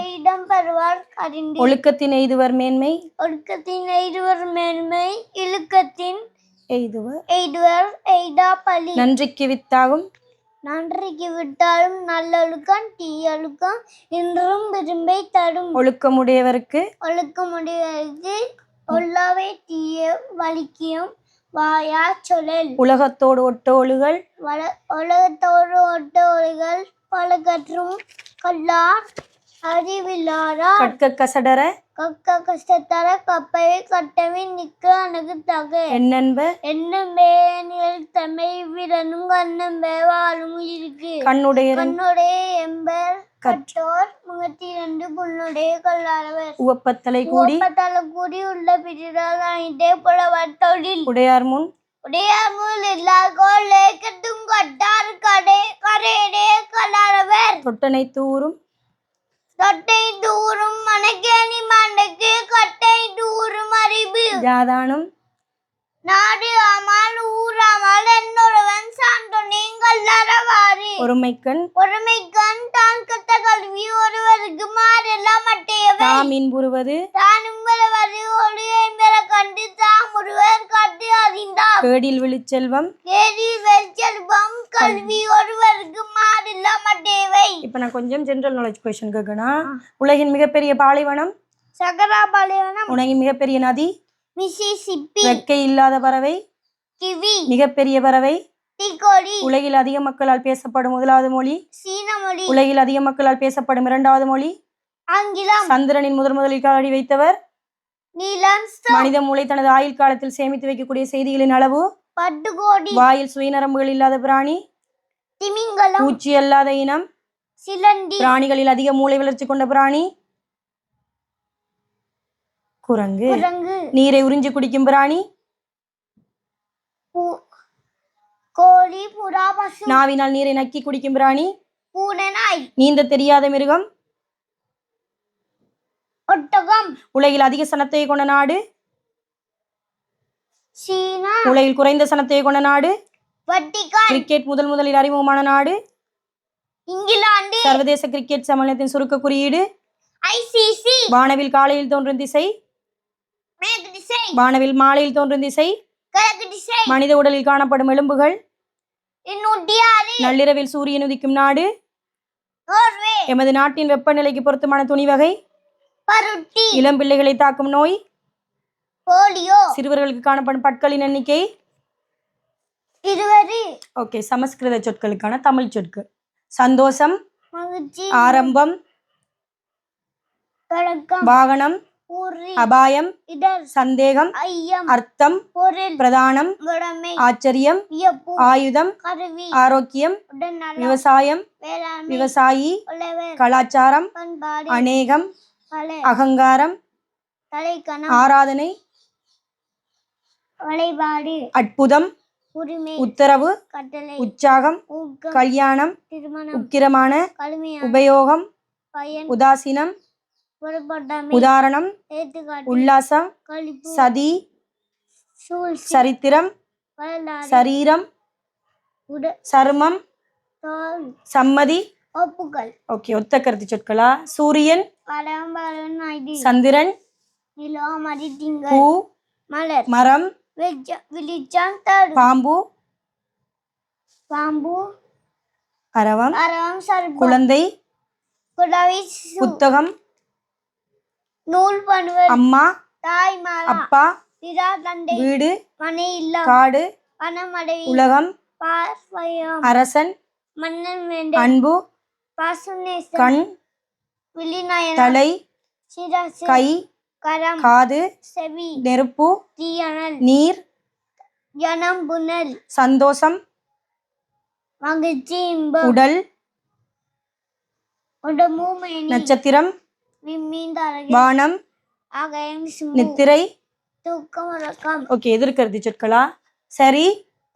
எய்டம் பெறுவார் அறிந்து.
ஒழுக்கத்தின் எய்துவர் மேன்மை,
ஒழுக்கத்தின் எய்துவர் மேன்மை. இழுக்கத்தின்
எய்துவர்
எய்துவர் எய்தா பழி.
நன்றிக்கு வித்தாகும்.
நன்றிக்கு விட்டாலும் நல்லொழுக்கம் தீயொழுக்கம் இன்றும் விரும்பை தரும்.
ஒழுக்கமுடையவருக்கு,
ஒழுக்கமுடையவருக்கு ஒல்லாவை தீய வலிக்கியும் வாயா சொலல்.
உலகத்தோடு ஒட்ட ஒழுகல்,
உலகத்தோடு ஒட்ட ஒழுகல். பலகற்றும் கல்லார் அறிவில்லாரார்.
கற்க கசடர,
கக்க கஷ்டத்தர கப்பையை கட்டவே நிக்க அணகு தகை.
என்னன்ப,
என்னம்பே நிகழ்த்தமை விரனும் கண்ணம்பே வாழும் இருக்கு.
கண்ணுடைய
கண்ணுடைய எம்பர் கட்டோர் முகத்திரண்டு புண்ணுடைய கல்லாளவர்.
உவப்பத்தலை கூடி,
உவப்பத்தலை கூடி உள்ள பிரிதால் அணிந்தே புலவர் தொழில்.
உடையார் முன்,
உடையார் முன் எல்லார்கோள் கட்டும் கட்டார் கரையடே கல்லாளவர்.
தொட்டனை தூரும்,
தொட்டை தூரும் மணக்கேணி மண்டைக்கு கட்டை தூரும் அறிவு.
ஜாதானும்,
நாடு ஆமால் ஊராமல் என்னொருவன் சான்றோர் நீங்கள் தரவாறு
ஒருமைக்கண்
ஒருமைக்கண் தான் கற்ற கல்வி ஒருவருக்கு மாறெல்லாம் மட்டையவை
தாம் இன்புறுவது
தான் உங்களவர் ஒரு என்பர கண்டு தாம் ஒருவர் கண்டு அறிந்தார்
கேடில் விழுச்செல்வம்.
கேடில் வெளிச்செல்வம் கல்வி ஒருவருக்கு மாறெல்லாம் மட்டையவை.
இப்போ நான் கொஞ்சம் ஜென்ரல் நாலேஜ் கொஸ்டின் கேட்கணும். உலகின் மிகப்பெரிய பாலைவனம்,
சகரா பாலைவனம்,
உலகின் மிகப்பெரிய நதி,
மிசிசிப்பி,
ரெக்கை இல்லாத பறவை,
கிவி,
மிகப்பெரிய பறவை,
தீக்கோழி,
உலகில் அதிக மக்களால் பேசப்படும் முதலாவது மொழி,
சீன மொழி,
உலகில் அதிக மக்களால் பேசப்படும் இரண்டாவது மொழி,
ஆங்கிலம்,
சந்திரனின் முதலில் காலடி வைத்தவர்,
நீலம்,
மனித மூளை தனது ஆயுள் காலத்தில் சேமித்து வைக்கக்கூடிய செய்திகளின் அளவு,
பட்டுக்கோடி,
வாயில் சுயநரம்புகள் இல்லாத பிராணி,
திமிங்கலம்,
பூச்சி அல்லாத இனம்,
சிலந்தி,
பிராணிகளில் அதிக மூளை வளர்ச்சி கொண்ட பிராணி குரங்கு,
குரங்கு,
நீரை உறிஞ்சி குடிக்கும் பிராணி
கோழி, புறா, பசு,
நாவினால் நீரை நக்கி குடிக்கும் பிராணி
பூனை, நாய்,
நீந்த தெரியாத மிருகம்,
ஒட்டகம்,
உலகில் அதிக சனத்தொகை கொண்ட நாடு,
சீனா,
உலகில் குறைந்த சனத்தொகை கொண்ட நாடு,
வட்டிகான்,
கிரிக்கெட் முதலில் அறிமுகமான நாடு,
இங்கிலாந்து,
சர்வதேச கிரிக்கெட் சம்மேளனத்தின் சுருக்க குறியீடு,
ICC,
வானவில் காலையில் தோன்றும் திசை,
மேற்கு திசை,
வானவில் மாலையில் தோன்றும் திசை,
கிழக்கு திசை,
மனித உடலில் காணப்படும் எலும்புகள்,
206,
நள்ளிரவில் சூரியன் உதிக்கும் நாடு,
நோர்வே,
எமது நாட்டின் வெப்பநிலைக்கு பொருத்தமான துணி வகை,
பருட்டி,
இளம் பிள்ளைகளை தாக்கும் நோய்,
போலியோ,
சிறுவர்களுக்கு காணப்படும் பற்களின் எண்ணிக்கை.
20,
ஓகே, சமஸ்கிருத சொற்களுக்கான தமிழ் சொற்கள்: சந்தோஷம்,
மகிழ்ச்சி,
ஆரம்பம்,
தொடக்கம்,
வாகனம்,
உரி,
அபாயம்,
இடர்,
சந்தேகம்,
ஐயம்,
அர்த்தம்,
பொருள்,
பிரதானம்,
உடைமை,
ஆச்சரியம்,
வியப்பு,
ஆயுதம்,
கருவி,
ஆரோக்கியம்,
உடல்நலம்,
விவசாயம்,
வேளாண்மை,
விவசாயி,
உழவர்,
கலாச்சாரம்,
பண்பாடு,
அநேகம்,
கலை,
அகங்காரம்,
தலைக்கணம்,
ஆராதனை,
வழிபாடு,
அற்புதம்,
உரிமை,
உத்தரவு,
கட்டளை,
உற்சாகம்,
ஊக்கம்,
கல்யாணம்,
திருமணம்,
உக்கிரமான,
கடுமையான,
உபயோகம்,
பயன்,
உதாசீனம்,
புறப்பட்டாமை,
உதாரணம்,
ஏத்துக்காட்டு,
உல்லாசம்,
கழிப்பு,
சதி,
சூழ்ச்சி,
சரித்திரம்,
வரலாறு,
சரீரம், சருமம்,
தோல்,
சம்மதி.
ஒப்புகள்,
ஓகே, ஒத்த கருத்து சொற்களா? சூரியன்,
பரம்பரன், ஐடி,
சந்திரன்,
நிலம், அடி,
பூ,
திங்கள், மலர்,
மரம்,
வெளிச்சம், தரு,
பாம்பு,
பாம்பு,
அரவம்,
அரவம், சர்ப்பம்,
குழந்தை,
குடவை,
புத்தகம்,
நூல் பண்ணுவர்,
அம்மா,
தாய், மாலா,
அப்பா,
பிதா, தந்தை,
வீடு,
மனை, இல்லம்,
காடு,
பணம், அடவி,
உலகம்,
பார்வயம்,
அரசன்,
மன்னன், வேண்டும்,
அன்பு,
பாசநேசன்,
கண்,
விழிநயனம்,
தலை,
சிரசு,
கை,
கரம்,
காது,
செவி,
நெருப்பு,
தீயணல்,
நீர்,
ஜனம், புனல்,
சந்தோஷம்,
மகிழ்ச்சி, இன்பம்,
உடல்,
உடம்பு, மேனி,
நட்சத்திரம்,
விண்மீன், தாரகை,
வானம்,
ஆகாயம், சிம்பு,
நித்திரை.
தூக்கம், உறக்கம்,
ஓகே, எதிர்கருத்து சொற்களா? சரி,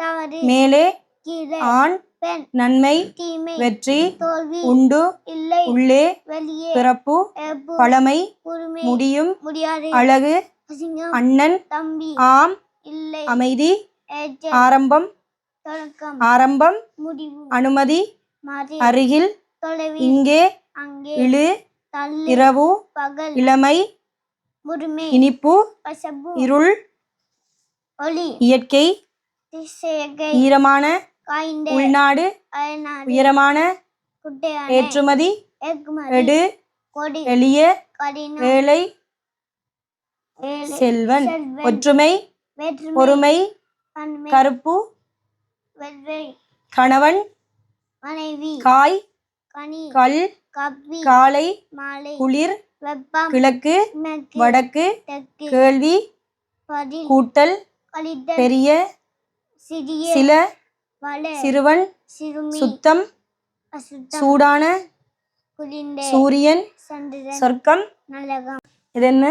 தவறு,
மேலே,
கீழே,
ஆண்,
பெண்,
நன்மை,
தீமை,
வெற்றி,
தோல்வி,
உண்டு,
இல்லை,
உள்ளே,
வெளியே,
பிறப்பு,
இறப்பு,
பழமை,
உரிமை,
முடியும்,
முடியாது,
அழகு,
அசிங்கம்,
அண்ணன்,
தம்பி,
ஆம்,
இல்லை,
அமைதி,
ஏற்றல்,
ஆரம்பம்,
தொடக்கம்,
ஆரம்பம்,
முடிவு,
அனுமதி,
மதி,
அருகில்,
தொலைவி,
இங்கே,
அங்கே,
இழு,
தள்ளு,
இரவு,
பகல்,
இளமை,
முதுமை,
இனிப்பு,
கசப்பு,
இருள்,
ஒளி,
இயற்கை,
திசையகை,
ஈரமான,
காய்ந்த,
உள்நாடு,
அயல்நாடு,
உயரமான,
குட்டையான,
ஏற்றுமதி,
ஏற்றுமதி,
எடு,
கொடி,
எளிய,
கடினம்,
வேலை,
வேலை,
செல்வன்,
செல்வன்,
ஒற்றுமை,
வேற்றுமை,
பொறுமை,
பன்மை,
கருப்பு,
வெள்ளை,
கணவன்,
மனைவி,
காய்,
கனி,
கல்,
கப்பி,
காலை,
மாலை,
குளிர்,
வெப்பம்,
கிழக்கு,
மேற்கு,
வடக்கு,
தெற்கு,
கேள்வி,
பதில்,
கூட்டல்,
கழித்தல்,
பெரிய,
சிறிய,
சில,
வள,
சிறுவன்,
சிறுமி,
சுத்தம்,
அசுத்தம்,
சூடான,
குளிர்ந்த,
சூரியன்,
சந்திரன்,
சொர்க்கம்.
நலகம்,
இது என்ன?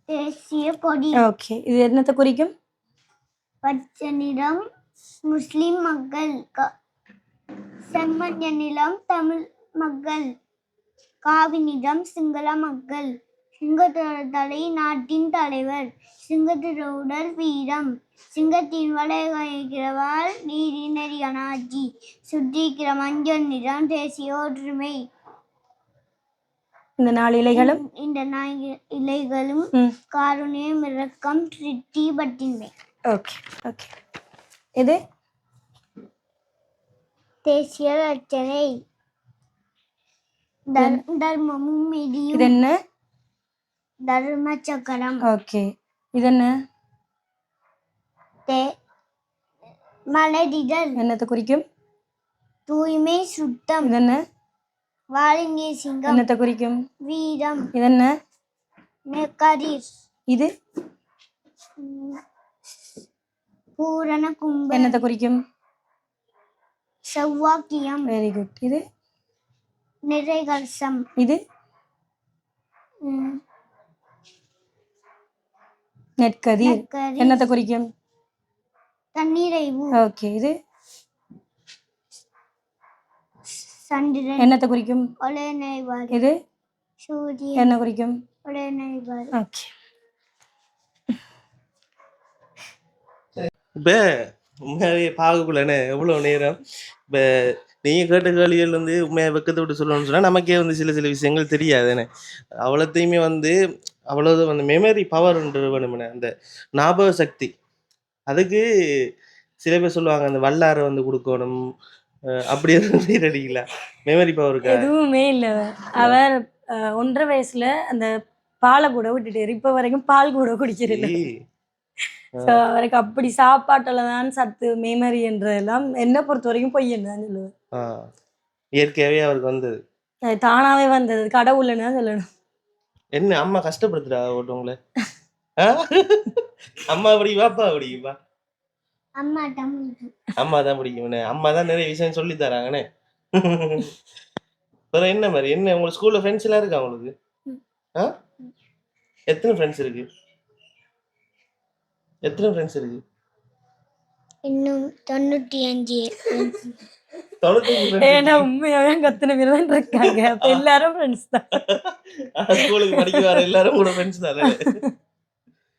தேசிய கொடி,
ஓகே, இது என்னத்தை குறிக்கும்?
பச்சை நிறம் முஸ்லிம் மக்கள், செம்மஞ்ச நிறம் தமிழ் மக்கள், காவி நிறம் சிங்கள மக்கள், சிங்கத்தோட தலை நாட்டின் தலைவர். சிங்கத்தோட உடல் வீரம். சிங்கத்தின் வளைகிறவால் நீரின் நெறியான ஆட்சி. சுற்றிக்கிற மஞ்சள் நிறம் தேசிய ஒற்றுமை.
இந்த 4 இலைகளும்
இந்த 4 இலைகளும் காருண்யம், இரக்கம், சிட்டி, பட்டின்மை.
Okay okay. இது
தேசிய ரச்சனை. தர்மமும் நீதியும்.
இது என்ன?
தர்ம சக்கரம்.
ஓகே. இது என்ன?
மலரிதழ்.
என்னத்தை குறிக்கும்?
தூய்மை, சுத்தம்.
இது என்ன?
வாலிங்கே சிங்கம்.
என்னத்தை குறிக்கும்?
வீரம்.
இது என்ன?
கதிர்.
இது
பூரண கும்பம்.
என்னத்தை குறிக்கும்?
செவ்வாக்கியம்.
Very good. இது
நிறைகர்சம்.
இது நெற்கதிர். என்னத்தை குறிக்கும்?
தன்னிறைவு.
ஓகே. இது
சந்திரன்.
என்னத்தை குறிக்கும்?
ஒளிநைவார்.
இது
சூரியன்.
என்ன குறிக்கும்?
ஒளிநைவார்.
ஓகே.
இப்போ உண்மையாகவே பார்க்கக்குள்ளேண்ணே எவ்வளோ நேரம் இப்போ நீங்கள் கேட்ட கேள்விகள் வந்து உண்மையாக வெக்கத்தை விட்டு சொல்லணும்னு சொன்னால் நமக்கே வந்து சில சில விஷயங்கள் தெரியாதுண்ணே. அவ்வளோத்தையுமே வந்து அவ்வளோ வந்து மெமரி பவர்ன்றது வேணுமுண்ணே, அந்த ஞாபக சக்தி. அதுக்கு சில பேர் சொல்லுவாங்க அந்த வல்லாரை வந்து கொடுக்கணும், அப்படி எதுவும் பேர் அடிக்கல மெமரி பவருக்கு.
எதுவுமே இல்லை. அவர் 1.5 வயசுல அந்த பாலை கூட விட்டுட்டாரு. இப்போ வரைக்கும் பால் கூட குடிக்கிறது. ஸோ அவருக்கு அப்படி சாப்பாட்டில் தான் சத்து, மெமரி என்றதெல்லாம் என்னை பொறுத்த வரைக்கும் பொய்யன்னு தான் சொல்லுவேன்.
இயற்கையாகவே அவருக்கு வந்தது,
அது தானாவே வந்தது, கடவுள்னு தான் சொல்லணும்.
என்ன அம்மா கஷ்டப்படுத்துறா ஓட்டவங்கள? அம்மா பிடிக்குவா அப்பா பிடிக்குவா?
அம்மா தான் பிடிக்கும்.
அம்மா தான் பிடிக்கும்ண்ணே. அம்மா தான் நிறைய விஷயம் சொல்லி தராங்கண்ணே. வேற என்ன மாதிரி என்ன உங்களுக்கு ஸ்கூல்ல ஃப்ரெண்ட்ஸ் எல்லாம் இருக்கா உங்களுக்கு? எத்தனை ஃப்ரெண்ட்ஸ் இருக்கு? எத்தனை ஃப்ரெண்ட்ஸ் இருக்கு?
இன்னும் 95.
ஏன்னா உண்மையாவே அங்க அத்தனை பேர் தான் இருக்காங்க. அப்ப எல்லாரும் ஃப்ரெண்ட்ஸ் தான்.
ஸ்கூலுக்கு படிக்க வர எல்லாரும் கூட ஃப்ரெண்ட்ஸ் தானே.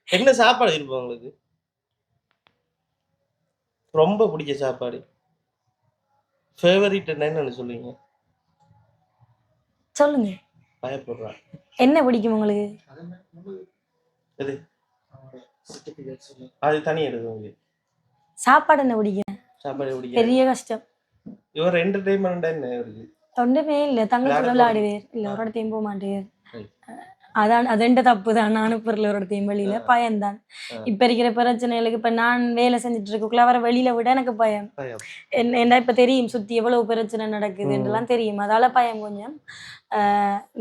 என்ன சாப்பாடு இருப்போம் உங்களுக்கு? ரொம்ப பிடிச்ச சாப்பாடு, ஃபேவரட் என்னன்னு சொல்லுவீங்க?
சொல்லுங்க.
பயப்படுறா.
என்ன பிடிக்கும் உங்களுக்கு?
எது? அது தனி எடுக்கும் உங்களுக்கு.
சாப்பாடு என்ன பிடிக்கும்?
சாப்பாடு பிடிக்கும்.
பெரிய கஷ்டம்.
இவர் என்டர்டைன்மெண்ட் என்ன இருக்கு?
ஒன்றுமே இல்லை. தங்கச்சி விளையாடுவேர், இல்லை ஒரு இடத்தையும் போக மாட்டேர். அதான் அது எந்த தப்பு தான். நான் அனுப்புறல ஒரு இடத்தையும் வெளியில பயம்தான். இப்ப இருக்கிற பிரச்சனைகளுக்கு இப்ப நான் வேலை செஞ்சுட்டு இருக்கக்குள்ள அவரை வெளியில விட எனக்கு பயம். என்ன இப்ப தெரியும் சுத்தி எவ்வளவு பிரச்சனை நடக்குதுன்றலாம் தெரியும். அதால பயம் கொஞ்சம்.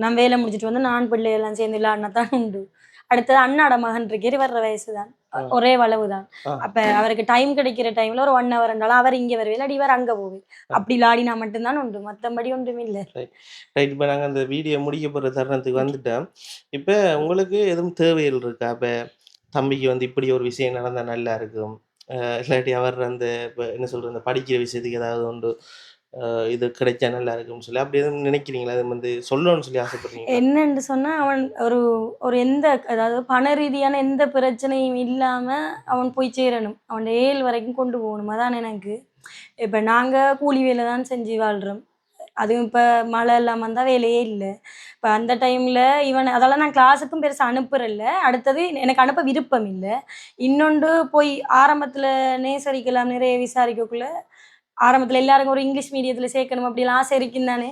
நான் வேலை முடிச்சுட்டு வந்து நான் பிள்ளையெல்லாம் சேர்ந்து விளையாடினா தான் உண்டு. அடுத்தது அண்ணாட மகன் இருக்கேர், வர்ற வயசுதான், ஒரே வளவு தான். அப்ப அவருக்கு டைம் கிடைக்கிற டைம்ல ஒரு 1 hour இருந்தாலும் அவர் இங்க வருவே, இல்லாடி இவர் அங்க போவே. அப்படி விளையாடினா மட்டும்தான் உண்டு, மற்றபடி ஒன்றும் இல்லை.
ரைட். இப்போ நாங்கள் அந்த வீடியோ முடிக்க போகிற தருணத்துக்கு வந்துட்டோம். இப்போ உங்களுக்கு எதுவும் தேவைகள் இருக்கா? இப்போ தம்பிக்கு வந்து இப்படி ஒரு விஷயம் நடந்தால் நல்லா இருக்கும், இல்லாட்டி அவர் அந்த இப்போ என்ன சொல்கிறது, அந்த படிக்கிற விஷயத்துக்கு ஏதாவது உண்டு இது கிடைச்சா நல்லா இருக்கும்னு சொல்லி அப்படி எதுவும் நினைக்கிறீங்களா? அது வந்து சொல்லணும்னு சொல்லி ஆசைப்படுறீங்க? என்னன்னு
சொன்னா அவன் ஒரு எந்த, அதாவது பண ரீதியான எந்த பிரச்சனையும் இல்லாம அவன் போய் சேரணும், அவன் 7 வரைக்கும் கொண்டு போகணும். அதான் எனக்கு. இப்ப நாங்க கூலி வேலை தான் செஞ்சு வாழ்றோம். அதுவும் இப்ப மழை எல்லாம் வந்தா வேலையே இல்லை. இப்ப அந்த டைம்ல இவன் அதெல்லாம் நான் கிளாஸுக்கும் பெருசா அனுப்புறல. அடுத்தது எனக்கு அனுப்ப விருப்பம் இல்லை. இன்னொன்று போய் ஆரம்பத்துல நேசரிக்கலாம் நிறைய விசாரிக்கக்குள்ள ஆரம்பத்தில் எல்லாருக்கும் ஒரு இங்கிலீஷ் மீடியத்தில் சேர்க்கணும் அப்படிலாம் ஆசை இருக்குன்னு தானே.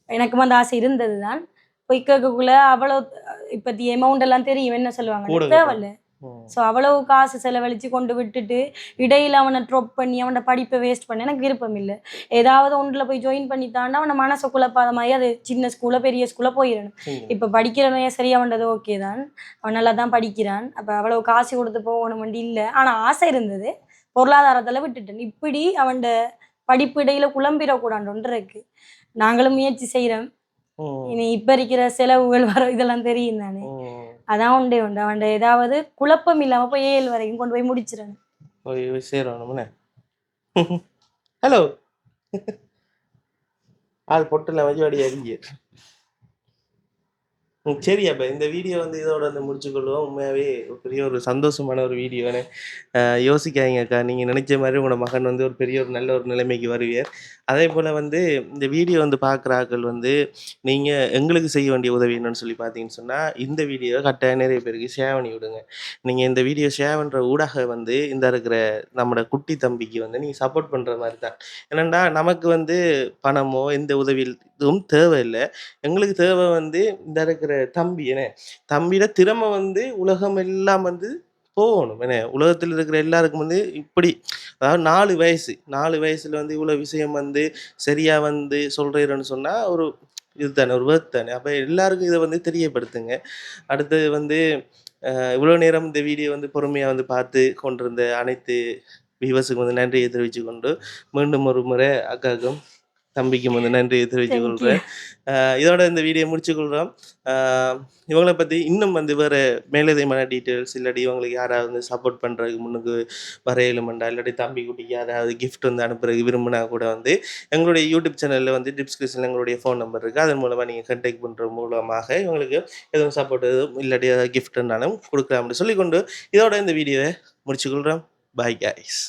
எனக்கும் அந்த ஆசை இருந்தது தான். போய் கேட்கக்குள்ள அவ்வளோ இப்போத்தி அமௌண்ட் எல்லாம் தெரியும் என்ன சொல்லுவாங்க, தேவையில்ல. ஸோ அவ்வளவு காசு செலவழித்து கொண்டு விட்டுட்டு இடையில் அவனை ட்ராப் பண்ணி அவனோட படிப்பை வேஸ்ட் பண்ண எனக்கு விருப்பம் இல்லை. ஏதாவது ஒன்றில் போய் ஜாயின் பண்ணித்தாண்டா அவனை மனசை குழப்பாத மாதிரி அது சின்ன ஸ்கூலில் பெரிய ஸ்கூலில் போயிடணும். இப்போ படிக்கிறவன் சரி, அவன்றது ஓகே தான், அவன் நல்லா தான் படிக்கிறான். அப்போ அவ்வளவு காசு கொடுத்து போகணும் வண்டி இல்லை. ஆனால் ஆசை இருந்தது, பொருளாதாரத்தில் விட்டுட்டேன். இப்படி அவன் படிப்பு இடையில குழம்பிடக்கூடாது ஒன்று இருக்கு. நாங்களும் முயற்சி செய்கிறோம். இனி இப்ப இருக்கிற செலவுகள் வர இதெல்லாம் தெரியும் தானே. அதான் உண்டு அவன் ஏதாவது குழப்பம் இல்லாம போய் 7 வரைக்கும் கொண்டு போய் முடிச்சிடணும்.
சேரணும்னே. ஹலோ, ஆள் பொட்டுல வஜ்வாடி அறிஞர். சரி அப்போ இந்த வீடியோ வந்து இதோட வந்து முடிச்சுக்கொள்வோம். உண்மையாகவே பெரிய ஒரு சந்தோஷமான ஒரு வீடியோன்னு யோசிக்காதீங்க அக்கா. நீங்கள் நினைச்ச மாதிரி உங்களோட மகன் வந்து ஒரு பெரிய ஒரு நல்ல ஒரு நிலைமைக்கு வருவார். அதே போல் வந்து இந்த வீடியோ வந்து பார்க்குற ஆட்கள் வந்து நீங்கள் எங்களுக்கு செய்ய வேண்டிய உதவி என்னன்னு சொல்லி பார்த்தீங்கன்னு சொன்னால், இந்த வீடியோ கட்டாயம் நிறைய பேருக்கு ஷேர் பண்ணி விடுங்க. நீங்கள் இந்த வீடியோ ஷேர் பண்ணுற ஊடாக வந்து இந்த இருக்கிற நம்மளோட குட்டி தம்பிக்கு வந்து நீங்கள் சப்போர்ட் பண்ணுற மாதிரி தான். ஏனென்டா நமக்கு வந்து பணமோ எந்த உதவி இதுவும் தேவையில்லை. எங்களுக்கு தேவை வந்து இந்த இருக்கிற தம்பி என்ன தம்பியோட திறமை வந்து உலகம் எல்லாம் வந்து போகணும் என்ன உலகத்தில் இருக்கிற எல்லாருக்கும் வந்து இப்படி அதாவது 4 வயசுல வந்து இவ்வளோ விஷயம் வந்து சரியா வந்து சொல்றேன்னு சொன்னா ஒரு இதுதானே ஒரு வேர்த் தானே. அப்போ எல்லாருக்கும் இதை வந்து தெரியப்படுத்துங்க. அடுத்தது வந்து இவ்வளோ நேரம் இந்த வீடியோ வந்து பொறுமையாக வந்து பார்த்து கொண்டிருந்த அனைத்து வியூவர்ஸுக்கு வந்து நன்றியை தெரிவித்து கொண்டு மீண்டும் ஒரு முறை அக்காவுக்கும் தம்பிக்கும் வந்து நன்றியை தெரிவித்துக்
Thank you.
கொள்கிறேன். இதோட இந்த வீடியோ முடிச்சுக்கொள்கிறோம். இவங்களை பற்றி இன்னும் வந்து வேறு மேலதிகமான டீட்டெயில்ஸ் இல்லாட்டி இவங்களுக்கு யாராவது வந்து சப்போர்ட் பண்ணுறதுக்கு முன்னுக்கு வரையிலுமெண்டா இல்லாட்டி தம்பி குட்டிக்கு யாராவது கிஃப்ட் வந்து அனுப்புறதுக்கு விரும்பினா கூட வந்து எங்களுடைய யூடியூப் சேனலில் வந்து டிஸ்கிரிப்ஷனில் எங்களுடைய ஃபோன் நம்பர் இருக்குது. அதன் மூலமாக நீங்கள் கான்டாக்ட் பண்ணுற மூலமாக இவங்களுக்கு எதுவும் சப்போர்ட் எதுவும் இல்லாட்டி ஏதாவது கிஃப்ட்னாலும் கொடுக்கலாம்னு சொல்லிக்கொண்டு இதோட இந்த வீடியோவை முடிச்சுக்கொள்கிறோம். Bye guys.